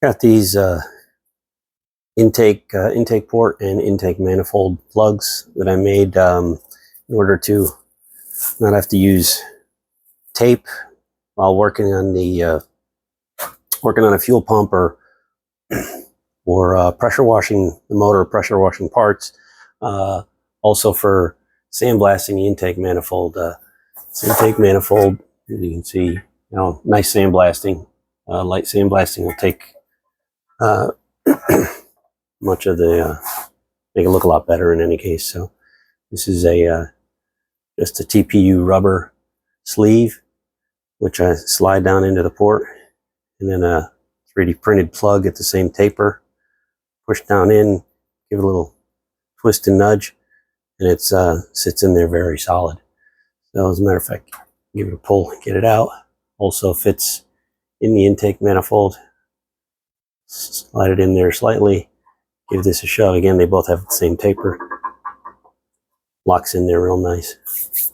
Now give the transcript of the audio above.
Got these intake port and intake manifold plugs that I made in order to not have to use tape while working on the working on a fuel pump or pressure washing the motor, pressure washing parts. Also for sandblasting the intake manifold. This intake manifold, as you can see, nice sandblasting. Light sandblasting will take much of the make it look a lot better in any case. So this is a just a TPU rubber sleeve, which I slide down into the port, and then a 3D printed plug at the same taper. Push down in, give it a little twist and nudge, and it sits in there very solid. So as a matter of fact, give it a pull, get it out. Also fits in the intake manifold. Slide it in there slightly. Give this a shove. Again, they both have the same taper. Locks in there real nice.